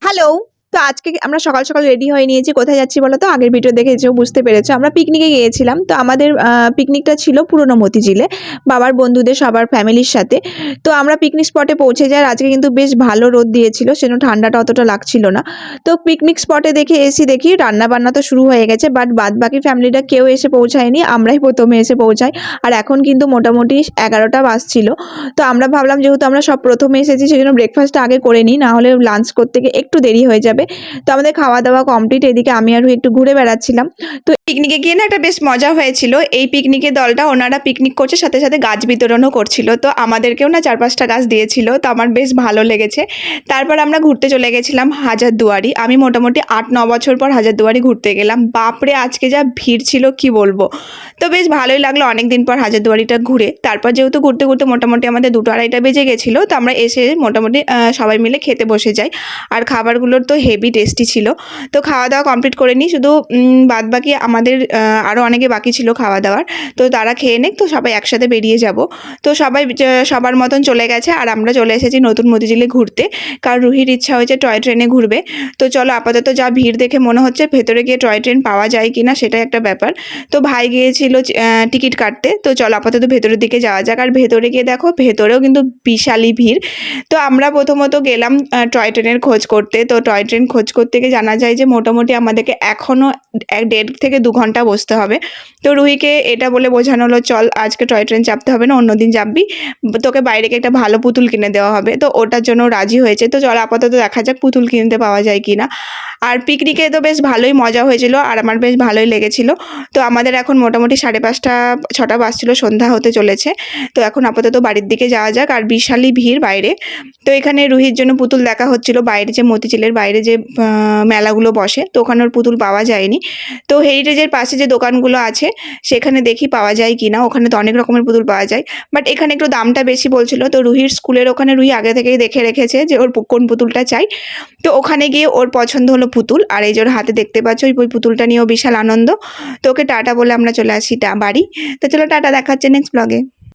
Hello. তো আজকে আমরা সকাল, সকাল রেডি হয়ে নিয়েছি। কোথায় যাচ্ছি বলো তো? আগের ভিডিও দেখেছো, বুঝতে পেরেছো। আমরা পিকনিকে গিয়েছিলাম। তো আমাদের পিকনিকটা ছিল পুরনো মতিঝিলে। বাবার বন্ধুদের সবার ফ্যামিলির সাথে। তো আমরা পিকনিক স্পটে পৌঁছে যাই। আর আজকে কিন্তু বেশ ভালো রোদ দিয়েছিল। সেজন্য ঠান্ডাটা অতটা লাগছিল না। তো পিকনিক স্পটে দেখি রান্না-বান্না তো শুরু হয়ে গেছে। বাট বাদবাকি ফ্যামিলিটা কেউ এসে পৌঁছায়নি। আমরাই ১ম এ এসে পৌঁছাই। আর এখন কিন্তু মোটামুটি ১১টা বাজছিল। তো আমরা ভাবলাম যেহেতু আমরা সব ১ম এ এসেছি সেজন্য ব্রেকফাস্টটা আগে করে নিই। না হলে লাঞ্চ করতে গিয়ে একটু দেরি হয়ে যাবে। তো আমাদের খাওয়া-দাওয়া কমপ্লিট। এদিকে আমি আর রুহি একটু ঘুরে বেড়াচ্ছিলাম। তো পিকনিকে গিয়ে না একটা বেশ মজা হয়েছিল। এই পিকনিকের দলটা ওনারা পিকনিক করছে, সাথে, সাথে গাছ বিতরণও করছিল। তো আমাদেরকেও না ৪-৫ টা গাছ দিয়েছিল। তো আমার বেশ ভালো লেগেছে। তারপর আমরা ঘুরতে চলে গেছিলাম হাজারদুয়ারি। আমি মোটামুটি ৮-৯ বছর পর হাজারদুয়ারি ঘুরতে গেলাম। বাপরে! আজকে যা ভিড় ছিল কি বলবো। তো বেশ ভালোই লাগলো অনেকদিন পর হাজারদুয়ারিটা ঘুরে। তারপর যেহেতু ঘুরতে, ঘুরতে মোটামুটি আমাদের ২টো-২.৫টা বেজে গেছিল। তো আমরা এসে মোটামুটি সবাই মিলে খেতে বসে যাই। আর খাবারগুলোর তো হেভি টেস্টি ছিল। তো খাওয়া-দাওয়া কমপ্লিট করে নিই। শুধু বাদবাকি আমাদের আরও অনেকে বাকি ছিল খাওয়া-দাওয়ার। তো তারা খেয়ে নিক, তো সবাই একসাথে বেরিয়ে যাব। তো সবাই সবার মতন চলে গেছে আর আমরা চলে এসেছি নতুন মতিঝিলে ঘুরতে। কারণ রুহির ইচ্ছা হয়েছে টয় ট্রেনে ঘুরবে। তো চলো আপাতত যা ভিড় দেখে মনে হচ্ছে ভেতরে গিয়ে টয় ট্রেন পাওয়া যায় কিনা সেটাই একটা ব্যাপার। তো ভাই গিয়েছিল টিকিট কাটতে। তো চলো আপাতত ভেতরের দিকে যাওয়া যাক। আর ভেতরে গিয়ে দেখো ভেতরেও কিন্তু বিশালই ভিড়। তো আমরা প্রথমত গেলাম টয় ট্রেনের খোঁজ করতে। তো টয় ট্রেন খোঁজ করতে গিয়ে জানা যায় যে মোটামুটি আমাদেরকে এখনও ১.৫ থেকে ২ ঘন্টা বসতে হবে। তো রুহিকে এটা বলে বোঝানো হলো, "চল আজকে টয় ট্রেন চাপতে হবে না, অন্যদিন চাপবি। তোকে বাইরে গিয়ে একটা ভালো পুতুল কিনে দেওয়া হবে।" তো ওটার জন্য রাজি হয়েছে। তো চল আপাতত দেখা যাক পুতুল কিনতে পাওয়া যায় কিনা। আর পিকনিকে তো বেশ ভালোই মজা হয়েছিল আর আমার বেশ ভালোই লেগেছিল। তো আমাদের এখন মোটামুটি ৫:৩০ ৬টা বাজছিল, সন্ধ্যা হতে চলেছে। তো এখন আপাতত বাড়ির দিকে যাওয়া যাক। আর বিশালই ভিড় বাইরে। তো এখানে রুহির জন্য পুতুল দেখা হচ্ছিল। বাইরে যে মতিঝিলের বাইরে যে মেলাগুলো বসে, তো ওখানে ওর পুতুল পাওয়া যায়নি। তো হেরিটেজের পাশে যে দোকানগুলো আছে সেখানে দেখি পাওয়া যায় কিনা। ওখানে তো অনেক রকমের পুতুল পাওয়া যায়। বাট এখানে একটু দামটা বেশি বলছিল। তো রুহির স্কুলের ওখানে রুহি আগে থেকেই দেখে রেখেছে যে ওর কোন পুতুলটা চাই। তো ওখানে গিয়ে ওর পছন্দ হলো পুতুল। আর এই যে ওর হাতে দেখতে পাচ্ছ ওই পুতুলটা নিয়েও বিশাল আনন্দ। তো ওকে টাটা বলে আমরা চলে আসি বাড়ি। তো চলো টাটা, দেখা হচ্ছে নেক্সট ব্লগে।